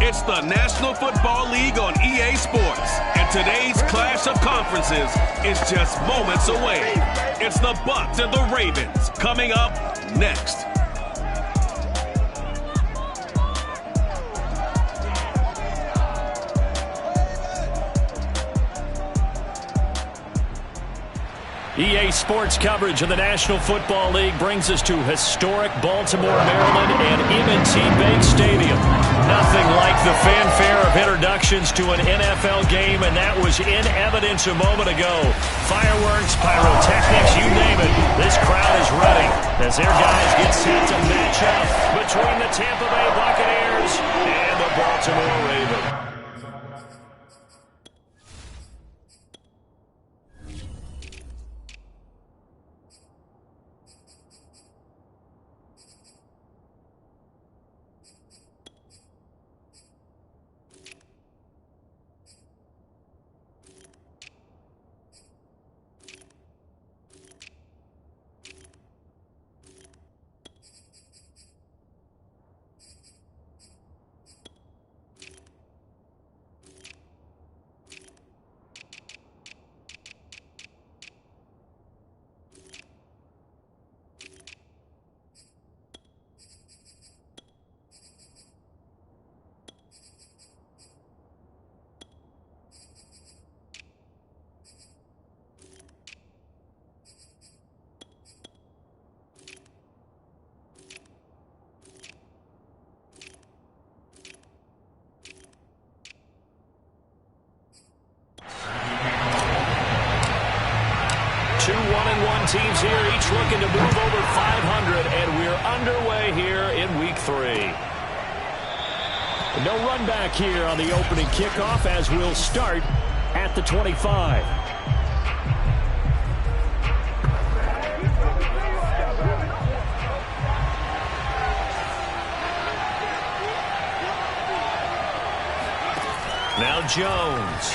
It's the National Football League on EA Sports, and today's clash of conferences is just moments away. It's the Bucs and the Ravens coming up next. EA Sports coverage of the National Football League brings us to historic Baltimore, Maryland and M&T Bank Stadium. Nothing like the fanfare of introductions to an NFL game, and that was in evidence a moment ago. Fireworks, pyrotechnics, you name it. This crowd is ready as their guys get set to match up between the Tampa Bay Buccaneers and the Baltimore Ravens. Two 1-1 teams here, each looking to move over 500, and we're underway here in Week 3. No run back here on the opening kickoff as we'll start at the 25. Now Jones.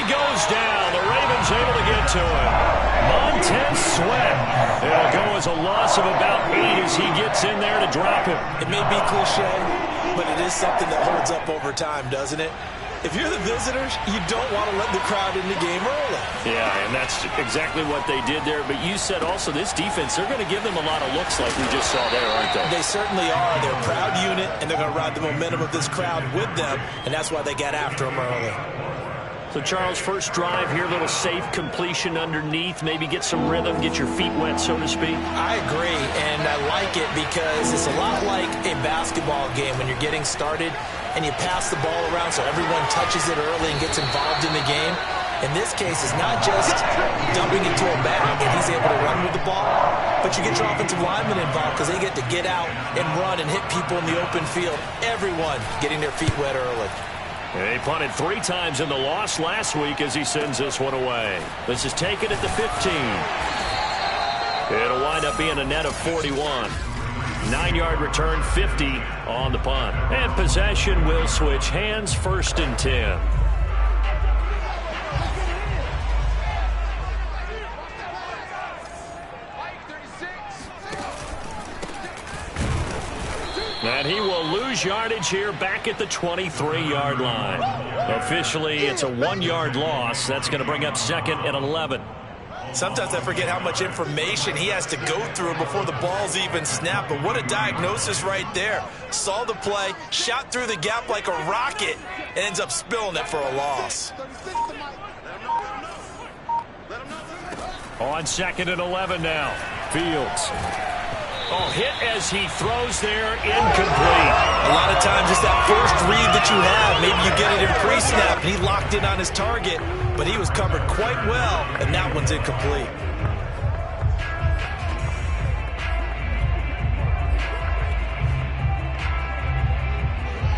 Goes down. The Ravens able to get to him. Montez Sweat. It'll go as a loss of about 8 as he gets in there to drop him. It may be cliche, but it is something that holds up over time, doesn't it? If you're the visitors, you don't want to let the crowd in the game early. Yeah, and that's exactly what they did there. But you said also this defense, they're going to give them a lot of looks like we just saw there, aren't they? They certainly are. They're a proud unit, and they're going to ride the momentum of this crowd with them, and that's why they got after them early. So, Charles, first drive here, little safe completion underneath, maybe get some rhythm, get your feet wet, so to speak. I agree, and I like it because it's a lot like a basketball game when you're getting started and you pass the ball around so everyone touches it early and gets involved in the game. In this case, it's not just dumping into a bag and he's able to run with the ball, but you get your offensive linemen involved because they get to get out and run and hit people in the open field. Everyone getting their feet wet early. He punted 3 times in the loss last week as he sends this one away. This is taken at the 15. It'll wind up being a net of 41. 9-yard return, 50 on the punt. And possession will switch hands, 1st and 10. And he will lose yardage here back at the 23-yard line. Officially, it's a 1-yard loss. That's going to bring up 2nd and 11. Sometimes I forget how much information he has to go through before the ball's even snapped. But what a diagnosis right there. Saw the play, shot through the gap like a rocket, and ends up spilling it for a loss. On 2nd and 11 now. Fields. Oh, hit as he throws there, incomplete. A lot of times it's that first read that you have. Maybe you get it in pre-snap, and he locked in on his target, but he was covered quite well, and that one's incomplete.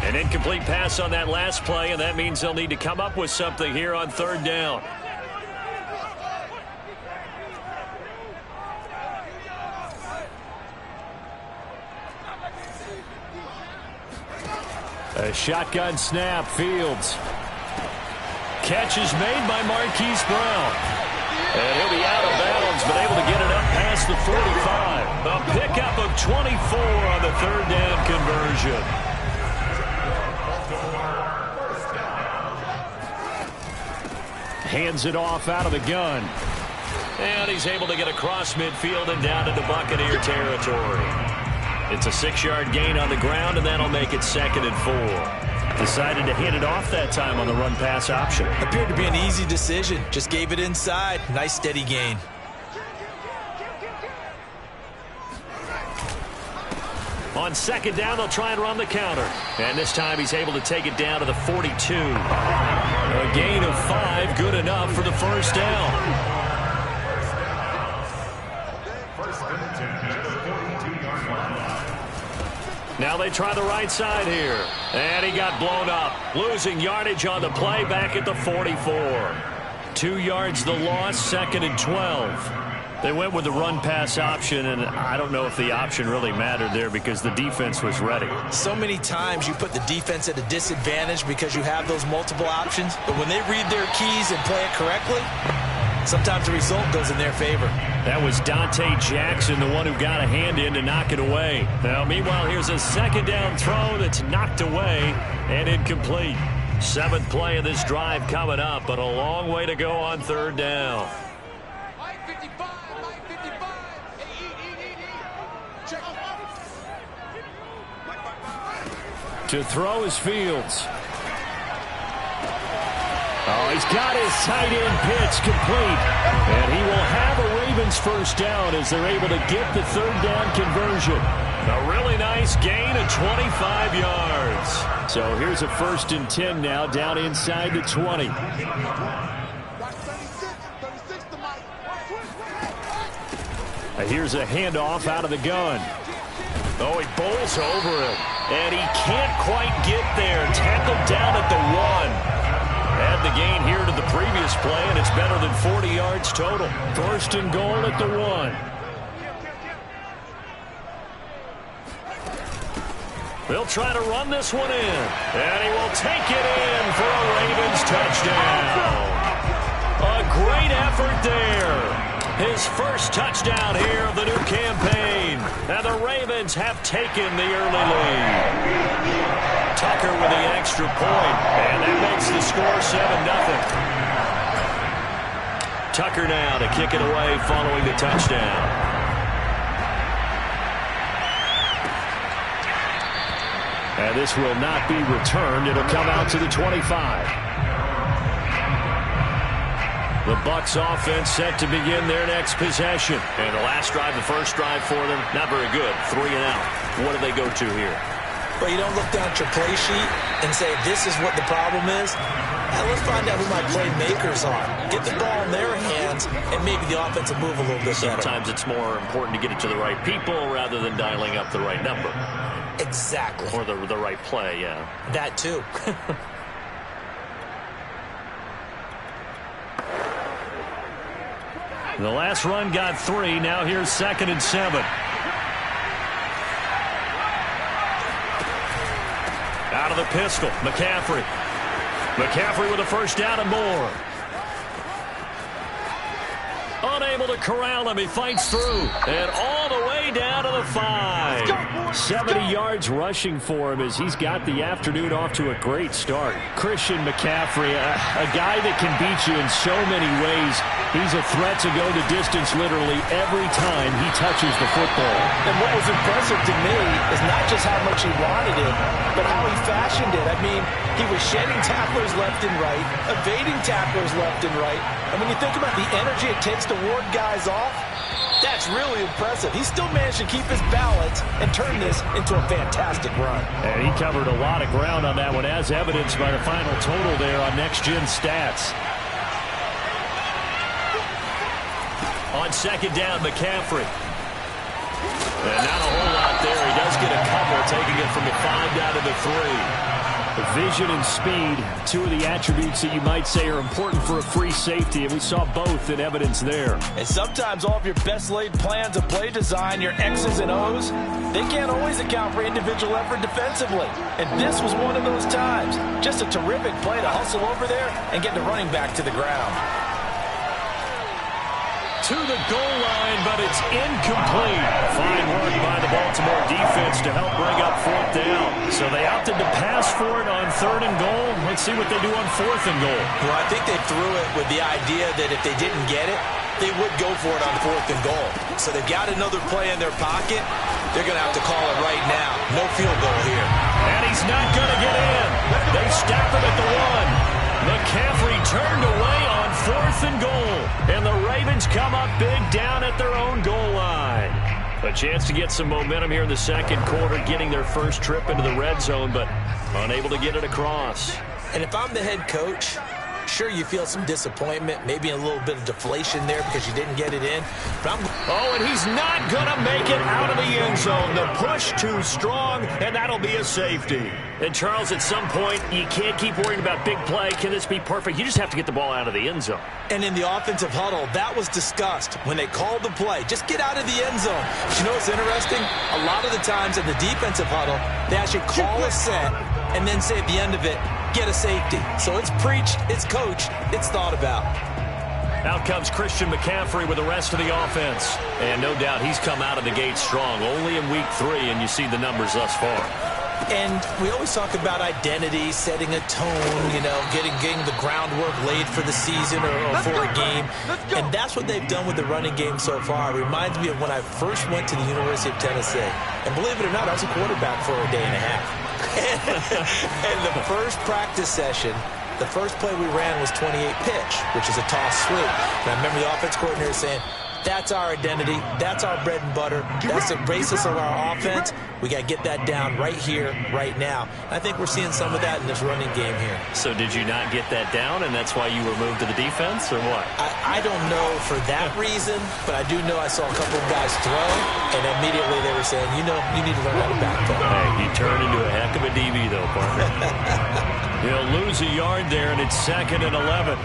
An incomplete pass on that last play, and that means they'll need to come up with something here on 3rd down. A shotgun snap, Fields. Catch is made by Marquise Brown. And he'll be out of bounds, but able to get it up past across the 45. A pickup of 24 on the third down conversion. Hands it off out of the gun. And he's able to get across midfield and down into Buccaneer territory. It's a 6-yard gain on the ground, and that'll make it 2nd and 4. Decided to hand it off that time on the run-pass option. Appeared to be an easy decision. Just gave it inside. Nice steady gain. On 2nd down, they'll try and run the counter. And this time he's able to take it down to the 42. A gain of 5, good enough for the first down. Now they try the right side here. And he got blown up. Losing yardage on the play back at the 44. 2 yards the loss, 2nd and 12. They went with the run-pass option, and I don't know if the option really mattered there because the defense was ready. So many times you put the defense at a disadvantage because you have those multiple options, but when they read their keys and play it correctly, sometimes the result goes in their favor. That was Dante Jackson, the one who got a hand in to knock it away. Now, meanwhile, here's a 2nd down throw that's knocked away and incomplete. 7th play of this drive coming up, but a long way to go on 3rd down. To throw is Fields. Oh, he's got his tight end pitch complete. And he will have a Ravens first down as they're able to get the 3rd down conversion. A really nice gain of 25 yards. So here's a 1st and 10 now down inside the 20. Here's a handoff out of the gun. Oh, he bowls over him. And he can't quite get there. Tackled down at the 1. Add the gain here to the previous play, and it's better than 40 yards total. 1st and goal at the 1. They'll try to run this one in. And he will take it in for a Ravens touchdown. A great effort there. His first touchdown here of the new campaign. And the Ravens have taken the early lead. Tucker with the extra point. And that makes the score 7-0. Tucker now to kick it away following the touchdown. And this will not be returned. It'll come out to the 25. The Bucs offense set to begin their next possession. And the last drive, the first drive for them, not very good. 3 and out. What do they go to here? Well, you don't look down at your play sheet and say, this is what the problem is. Now, let's find out who my playmakers are. Get the ball in their hands, and maybe the offense will move a little bit better. Sometimes it's more important to get it to the right people rather than dialing up the right number. Exactly. Or the right play, yeah. That, too. The last run got 3. Now here's 2nd and 7. Out of the pistol, McCaffrey. McCaffrey with a first down and more. Unable to corral him. He fights through. And all the way down to the 5. 70 yards rushing for him as he's got the afternoon off to a great start. Christian McCaffrey, a guy that can beat you in so many ways. He's a threat to go the distance literally every time he touches the football. And what was impressive to me is not just how much he wanted it, but how he fashioned it. I mean, he was shedding tacklers left and right, evading tacklers left and right. And when you think about the energy it takes to ward guys off, that's really impressive. He still managed to keep his balance and turn this into a fantastic run. And he covered a lot of ground on that one, as evidenced by the final total there on Next Gen Stats. On 2nd down, McCaffrey. And not a whole lot there. He does get a couple, taking it from the 5 down to the 3. Vision and speed, 2 of the attributes that you might say are important for a free safety, and we saw both in evidence there. And sometimes all of your best laid plans of play design, your X's and O's, they can't always account for individual effort defensively. And this was one of those times. Just a terrific play to hustle over there and get the running back to the ground. to the goal line, but it's incomplete. Fine work by the Baltimore defense to help bring up 4th down. So they opted to pass for it on 3rd and goal. Let's see what they do on 4th and goal. Well, I think they threw it with the idea that if they didn't get it, they would go for it on 4th and goal. So they've got another play in their pocket. They're going to have to call it right now. No field goal here. And he's not going to get in. They stop him at the 1. McCaffrey turned away on 4th and goal. And the Ravens come up big down at their own goal line. A chance to get some momentum here in the 2nd quarter, getting their first trip into the red zone, but unable to get it across. And if I'm the head coach, sure, you feel some disappointment, maybe a little bit of deflation there because you didn't get it in. But and he's not going to make it out of the end zone. The push too strong, and that'll be a safety. And, Charles, at some point, you can't keep worrying about big play. Can this be perfect? You just have to get the ball out of the end zone. And in the offensive huddle, that was discussed when they called the play. Just get out of the end zone. But you know what's interesting? A lot of the times in the defensive huddle, they actually call a set and then say at the end of it, get a safety. So it's preached, it's coached, it's thought about. Out comes Christian McCaffrey with the rest of the offense. And no doubt he's come out of the gate strong. Only in week 3, and you see the numbers thus far. And we always talk about identity, setting a tone, getting the groundwork laid for the season or for a game. And that's what they've done with the running game so far. It reminds me of when I first went to the University of Tennessee. And believe it or not, I was a quarterback for a day and a half. And the first practice session, the first play we ran was 28 pitch, which is a toss sweep. And I remember the offense coordinator saying, that's our identity. That's our bread and butter. That's the basis of our offense. We got to get that down right here, right now. I think we're seeing some of that in this running game here. So did you not get that down, and that's why you were moved to the defense, or what? I don't know for that reason, but I do know I saw a couple of guys throw, and immediately they were saying, you need to learn how to back up. Hey, he turned into a heck of a DB, though, partner. He'll lose a yard there, and it's 2nd and 11.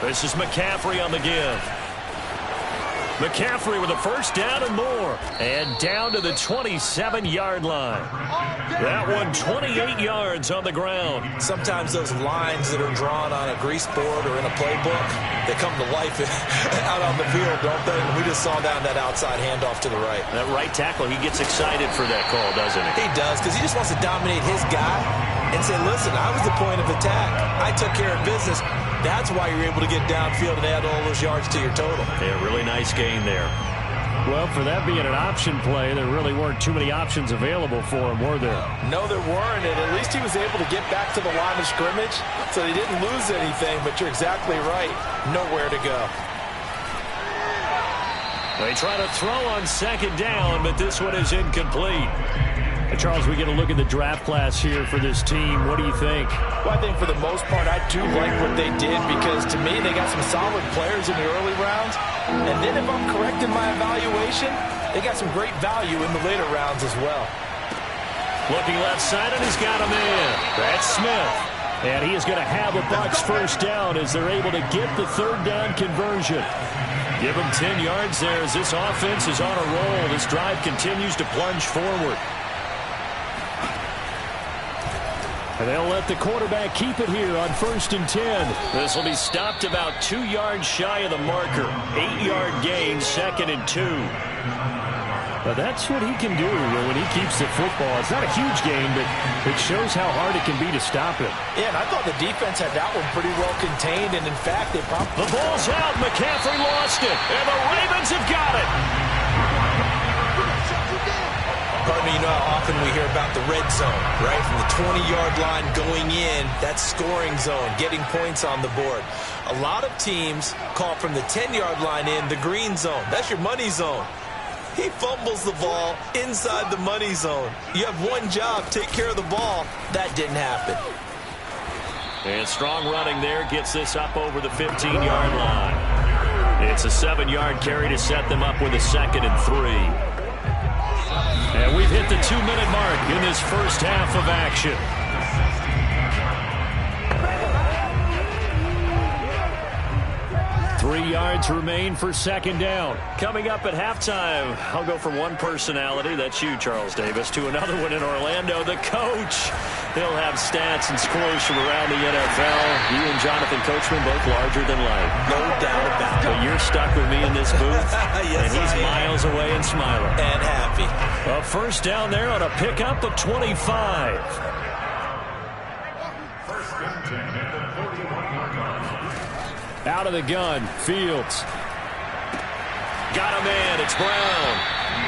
This is McCaffrey on the give. McCaffrey with a first down and more. And down to the 27-yard line. That one 28 yards on the ground. Sometimes those lines that are drawn on a grease board or in a playbook, they come to life out on the field, don't they? And we just saw that outside handoff to the right. That right tackle, he gets excited for that call, doesn't he? He does, because he just wants to dominate his guy and say, listen, I was the point of attack. I took care of business. That's why you're able to get downfield and add all those yards to your total. Yeah, really nice gain there. Well, for that being an option play, there really weren't too many options available for him, were there? No, there weren't, and at least he was able to get back to the line of scrimmage, so he didn't lose anything, but you're exactly right. Nowhere to go. They try to throw on 2nd down, but this one is incomplete. Charles, we get a look at the draft class here for this team. What do you think? Well, I think for the most part, I do like what they did because, to me, they got some solid players in the early rounds. And then if I'm correct in my evaluation, they got some great value in the later rounds as well. Looking left side, and he's got him in. That's Smith. And he is going to have a Bucs first down as they're able to get the 3rd down conversion. Give him 10 yards there as this offense is on a roll. This drive continues to plunge forward. And they'll let the quarterback keep it here on 1st and 10. This will be stopped about 2 yards shy of the marker. 8-yard gain, 2nd and 2. But that's what he can do when he keeps the football. It's not a huge gain, but it shows how hard it can be to stop it. Yeah, and I thought the defense had that one pretty well contained, and in fact, they probably... The ball's out. McCaffrey lost it, and the Ravens have got it. Pardon me, you know how often we hear about the red zone, right? From the 20-yard line going in, that scoring zone, getting points on the board. A lot of teams call from the 10-yard line in the green zone. That's your money zone. He fumbles the ball inside the money zone. You have one job, take care of the ball. That didn't happen. And strong running there gets this up over the 15-yard line. It's a 7-yard carry to set them up with a 2nd and 3. And we've hit the 2-minute mark in this first half of action. 3 yards remain for 2nd down. Coming up at halftime, I'll go from one personality, that's you, Charles Davis, to another one in Orlando, the coach. He'll have stats and scores from around the NFL. You and Jonathan Coachman both larger than life. No doubt about it. But you're stuck with me in this booth, yes, and he's miles away and smiling. And happy. A first down there on a pickup of 25. Out of the gun, Fields. Got a man, it's Brown.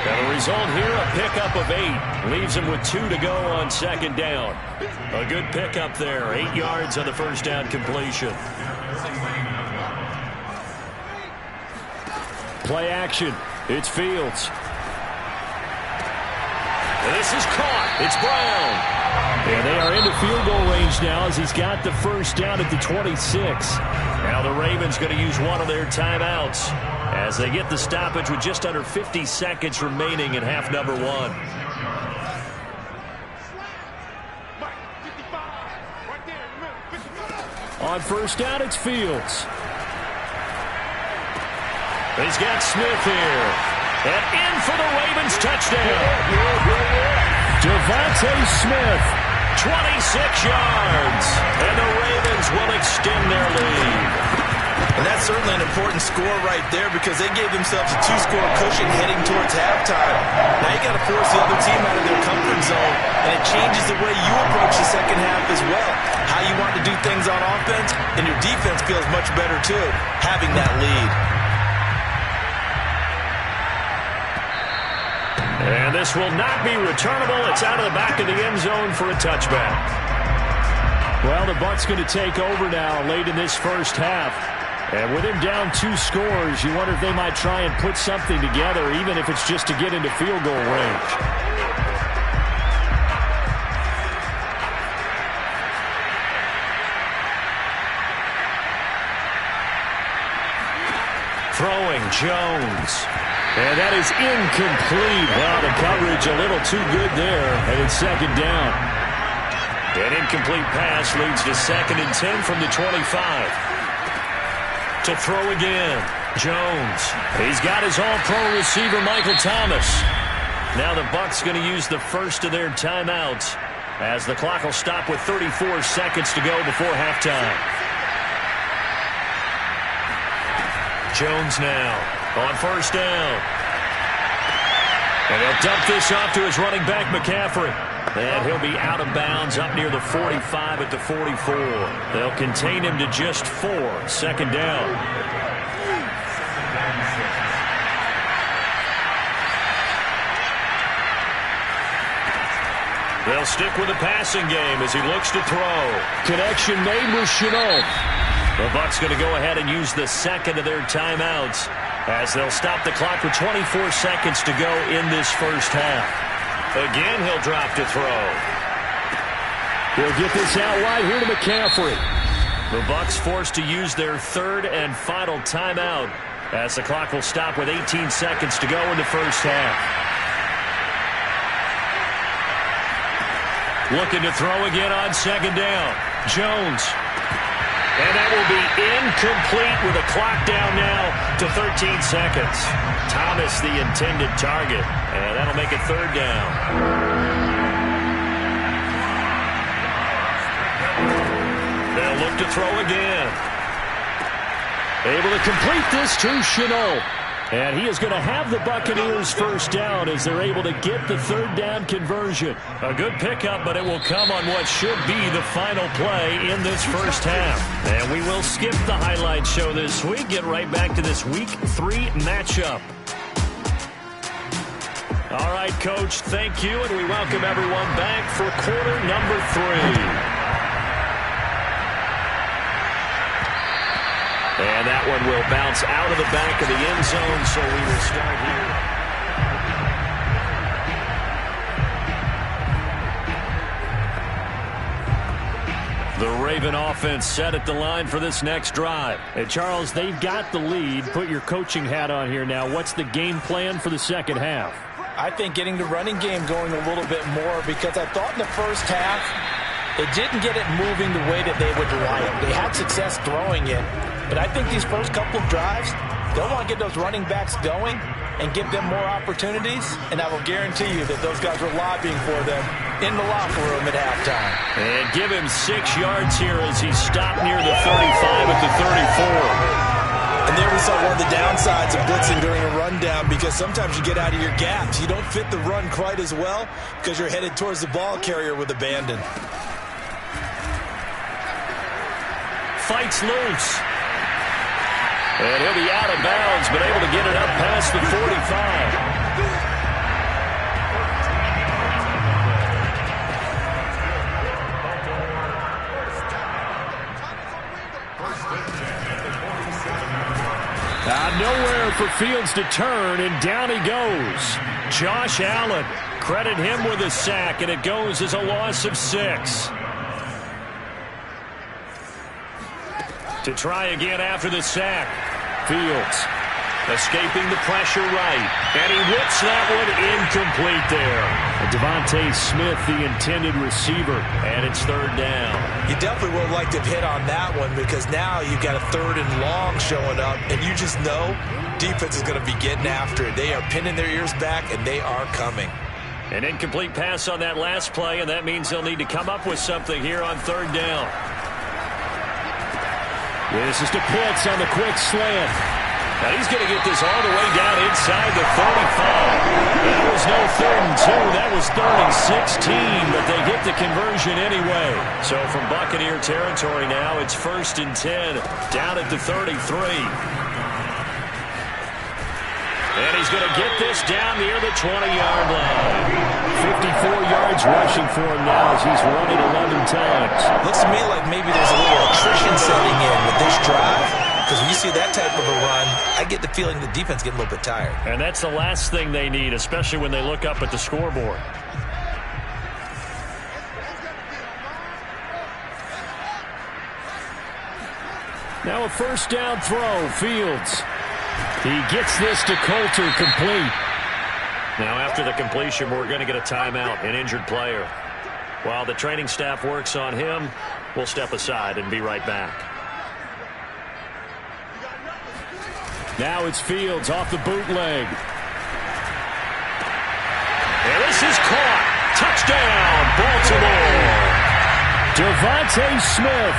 And the result here, a pickup of 8. Leaves him with 2 to go on second down. A good pickup there, 8 yards on the first down completion. Play action, it's Fields. This is caught, it's Brown. And they are into field goal range now as he's got the first down at the 26. Now the Ravens going to use one of their timeouts as they get the stoppage with just under 50 seconds remaining in half number 1. On first down, it's Fields. He's got Smith here. And in for the Ravens touchdown. Devontae Smith, 26 yards. And the Ravens will extend their lead. And that's certainly an important score right there because they gave themselves a 2-score cushion heading towards halftime. Now you got to force the other team out of their comfort zone, and it changes the way you approach the second half as well. How you want to do things on offense, and your defense feels much better too, having that lead. And this will not be returnable. It's out of the back of the end zone for a touchback. Well, the Bucs going to take over now late in this first half. And with him down 2 scores, you wonder if they might try and put something together, even if it's just to get into field goal range. Throwing, Jones. And that is incomplete. Well, the coverage a little too good there, and it's second down. An incomplete pass leads to 2nd and 10 from the 25. To throw again, Jones. He's got his all-pro receiver, Michael Thomas. Now the Bucs going to use the first of their timeouts as the clock will stop with 34 seconds to go before halftime. Jones now on first down. And he'll dump this off to his running back, McCaffrey. And he'll be out of bounds up near the 45 at the 44. They'll contain him to just 4. Second down. They'll stick with the passing game as he looks to throw. Connection made with Chenault. The Bucs going to go ahead and use the second of their timeouts as they'll stop the clock with 24 seconds to go in this first half. Again, he'll drop to throw. He'll get this out wide here to McCaffrey. The Bucs forced to use their third and final timeout as the clock will stop with 18 seconds to go in the first half. Looking to throw again on second down. Jones. And that will be incomplete with a clock down now to 13 seconds. Thomas the intended target, and that'll make it third down. They'll look to throw again. Able to complete this to Chenault. And he is going to have the Buccaneers first down as they're able to get the third down conversion. A good pickup, but it will come on what should be the final play in this first half. And we will skip the highlight show this week. Get right back to this Week 3 matchup. All right, Coach, thank you, and we welcome everyone back for quarter number 3. And that one will bounce out of the back of the end zone, so we will start here. The Raven offense set at the line for this next drive. Hey, Charles, they've got the lead. Put your coaching hat on here now. What's the game plan for the second half? I think getting the running game going a little bit more because I thought in the first half it didn't get it moving the way that they would like. They had success throwing it. But I think these first couple of drives, They'll want to get those running backs going and give them more opportunities, and I will guarantee you that those guys are lobbying for them in the locker room at halftime. And give him 6 yards here as he stopped near the 35 at the 34. And there we saw one of the downsides of blitzing during a rundown, because sometimes you get out of your gaps. You don't fit the run quite as well because you're headed towards the ball carrier with abandon. Fights loose. And he'll be out of bounds, but able to get it up past the 45. Nowhere for Fields to turn, and down he goes. Josh Allen, credit him with a sack, and it goes as a loss of 6. To try again after the sack. Fields escaping the pressure right. And he whips that one incomplete there. Devontae Smith, the intended receiver, and it's 3rd down. You definitely would like to hit on that one, because now you've got a 3rd and long showing up, and you just know defense is going to be getting after it. They are pinning their ears back, and they are coming. An incomplete pass on that last play, and that means they'll need to come up with something here on 3rd down. This is to Pitts on the quick slant. Now he's going to get this all the way down inside the 35. That was no 3rd and 2. That was 3rd and 16, but they get the conversion anyway. So from Buccaneer territory now, it's 1st and 10, down at the 33. And he's going to get this down near the 20-yard line. 54 yards rushing for him now as he's run it 11 times. Looks to me like maybe there's a little attrition setting in with this drive, because when you see that type of a run, I get the feeling the defense getting a little bit tired. And that's the last thing they need, especially when they look up at the scoreboard. Now a 1st down throw. Fields. He gets this to Coulter, complete. Now after the completion, we're going to get a timeout, an injured player. While the training staff works on him, we'll step aside and be right back. Now it's Fields off the bootleg. And this is caught. Touchdown, Baltimore. Devontae Smith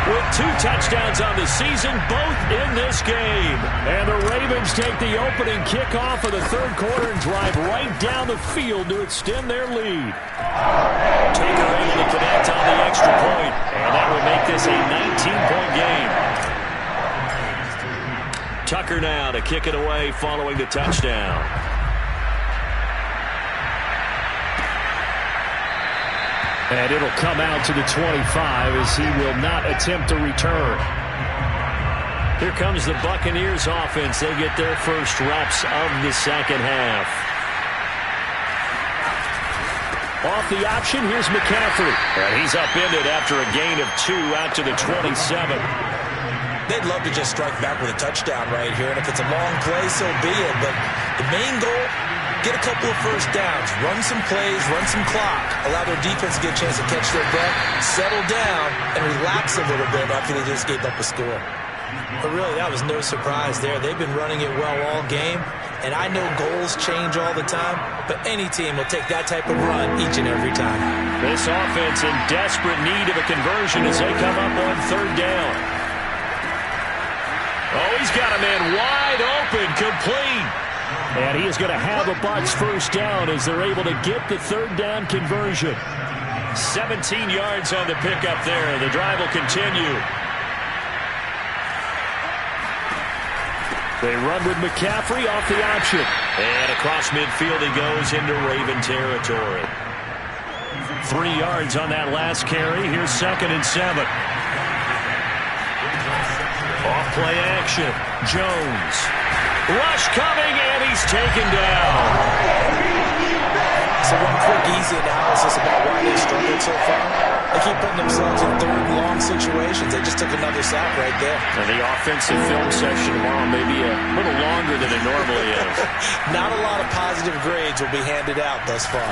with 2 touchdowns on the season, both in this game. And the Ravens take the opening kickoff of the 3rd quarter and drive right down the field to extend their lead. Tucker able to connect on the extra point, and that would make this a 19-point game. Tucker now to kick it away following the touchdown. And it'll come out to the 25 as he will not attempt to return. Here comes the Buccaneers offense. They get their first reps of the 2nd half. Off the option, here's McCaffrey. And he's upended after a gain of 2 out to the 27. They'd love to just strike back with a touchdown right here, and if it's a long play, so be it. But the main goal, get a couple of first downs, run some plays, run some clock, allow their defense to get a chance to catch their breath, settle down, and relax a little bit after they just gave up a score. But really, that was no surprise there. They've been running it well all game, and I know goals change all the time, but any team will take that type of run each and every time. This offense in desperate need of a conversion as they come up on 3rd down. Oh, he's got a man wide open, complete. And he is going to have a Bucs first down as they're able to get the 3rd down conversion. 17 yards on the pickup there. The drive will continue. They run with McCaffrey off the option. And across midfield he goes into Raven territory. 3 yards on that last carry. Here's 2nd and 7. Off play action. Jones. Rush coming, and he's taken down. So one quick, easy analysis about why they struggled so far. They keep putting themselves in 3rd and long situations. They just took another sack right there. And the offensive film session tomorrow may be a little longer than it normally is. Not a lot of positive grades will be handed out thus far.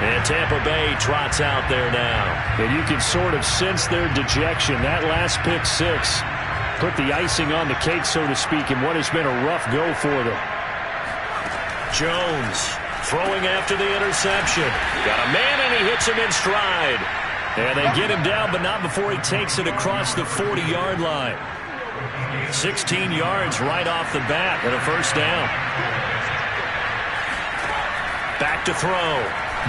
And Tampa Bay trots out there now. And you can sort of sense their dejection. That last pick six put the icing on the cake, so to speak, in what has been a rough go for them. Jones throwing after the interception. Got a man, and he hits him in stride. And they get him down, but not before he takes it across the 40-yard line. 16 yards right off the bat and a first down. Back to throw.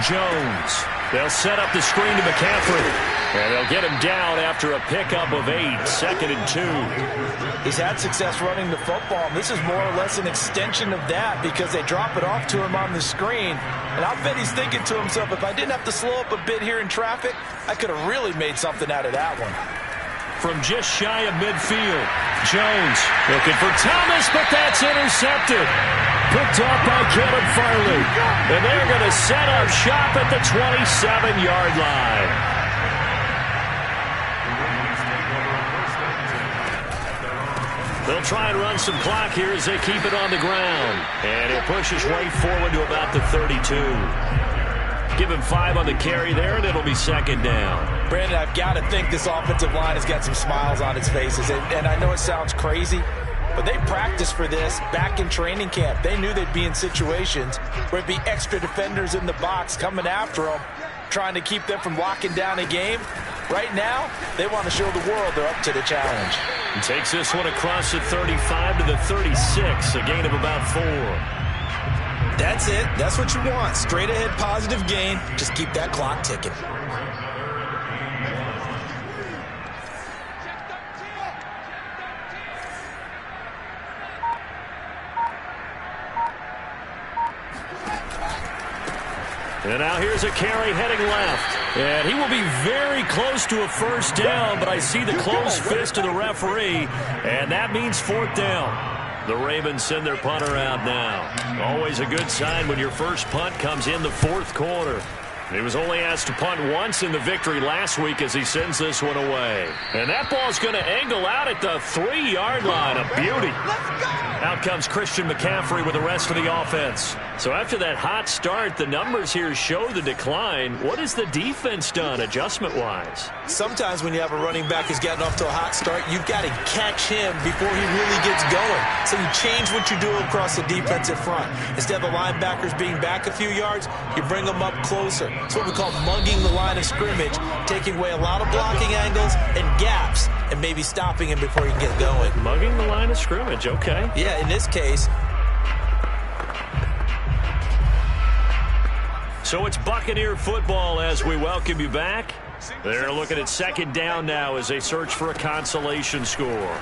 Jones. They'll set up the screen to McCaffrey. And they'll get him down after a pickup of 8, 2nd and 2. He's had success running the football, and this is more or less an extension of that because they drop it off to him on the screen. And I'll bet he's thinking to himself, if I didn't have to slow up a bit here in traffic, I could have really made something out of that one. From just shy of midfield, Jones looking for Thomas, but that's intercepted. Picked off by Kevin Farley. And they're going to set up shop at the 27-yard line. They'll try and run some clock here as they keep it on the ground. And it pushes right forward to about the 32. Give him 5 on the carry there, and it'll be 2nd down. Brandon, I've got to think this offensive line has got some smiles on its faces. And I know it sounds crazy, but they practiced for this back in training camp. They knew they'd be in situations where it'd be extra defenders in the box coming after them, trying to keep them from locking down a game. Right now, they want to show the world they're up to the challenge. He takes this one across the 35 to the 36, a gain of about 4. That's it. That's what you want. Straight ahead positive gain. Just keep that clock ticking. And now here's a carry heading left. And he will be very close to a first down, but I see the closed fist of the referee, and that means 4th down. The Ravens send their punter out now. Always a good sign when your first punt comes in the 4th quarter. He was only asked to punt once in the victory last week as he sends this one away. And that ball's going to angle out at the 3-yard line. A beauty. Out comes Christian McCaffrey with the rest of the offense. So after that hot start, the numbers here show the decline. What has the defense done adjustment-wise? Sometimes when you have a running back who's gotten off to a hot start, you've got to catch him before he really gets going. So you change what you do across the defensive front. Instead of the linebackers being back a few yards, you bring them up closer. It's what we call mugging the line of scrimmage, taking away a lot of blocking angles and gaps, and maybe stopping him before he can get going. Mugging the line of scrimmage, okay. Yeah, in this case. So it's Buccaneer football as we welcome you back. They're looking at 2nd down now as they search for a consolation score.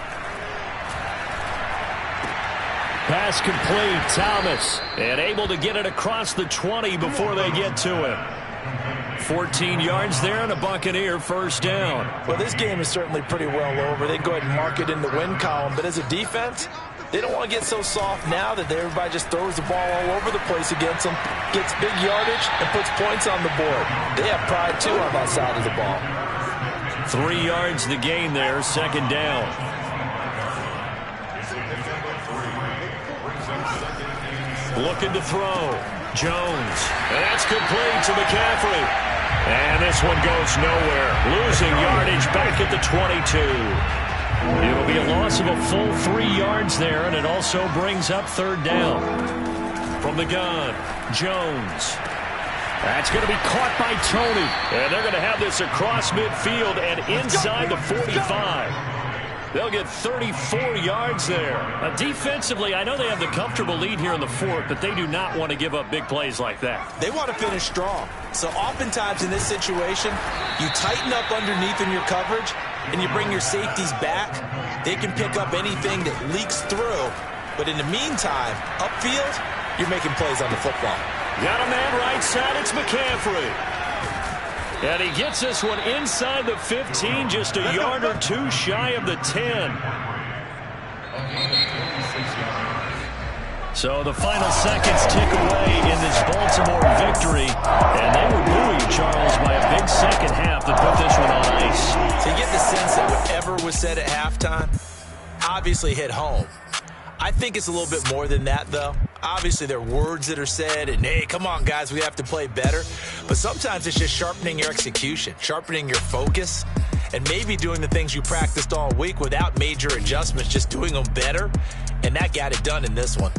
Pass complete, Thomas, and able to get it across the 20 before they get to him. 14 yards there and a Buccaneer first down. Well, this game is certainly pretty well over. They go ahead and mark it in the win column, but as a defense, they don't want to get so soft now that everybody just throws the ball all over the place against them, gets big yardage, and puts points on the board. They have pride, too, on that side of the ball. 3 yards the gain there, 2nd down. Looking to throw. Jones. And that's complete to McCaffrey. And this one goes nowhere. Losing yardage back at the 22. It'll be a loss of a full 3 yards there, and it also brings up 3rd down. From the gun, Jones. That's going to be caught by Tony. And they're going to have this across midfield and inside the 45. They'll get 34 yards there. Defensively, I know they have the comfortable lead here in the 4th, but they do not want to give up big plays like that. They want to finish strong. So oftentimes in this situation, you tighten up underneath in your coverage, and you bring your safeties back. They can pick up anything that leaks through. But in the meantime, upfield, you're making plays on the football. Got a man right side. It's McCaffrey. And he gets this one inside the 15, just a yard or 2 shy of the 10. So the final seconds tick away in this Baltimore victory. And they were buoyed, Charles, by a big second half that put this one on ice. So you get the sense that whatever was said at halftime obviously hit home. I I think it's a little bit more than that, though. Obviously, there are words that are said, and, hey, come on, guys, we have to play better. But sometimes it's just sharpening your execution, sharpening your focus, and maybe doing the things you practiced all week without major adjustments, just doing them better. And that got it done in this one.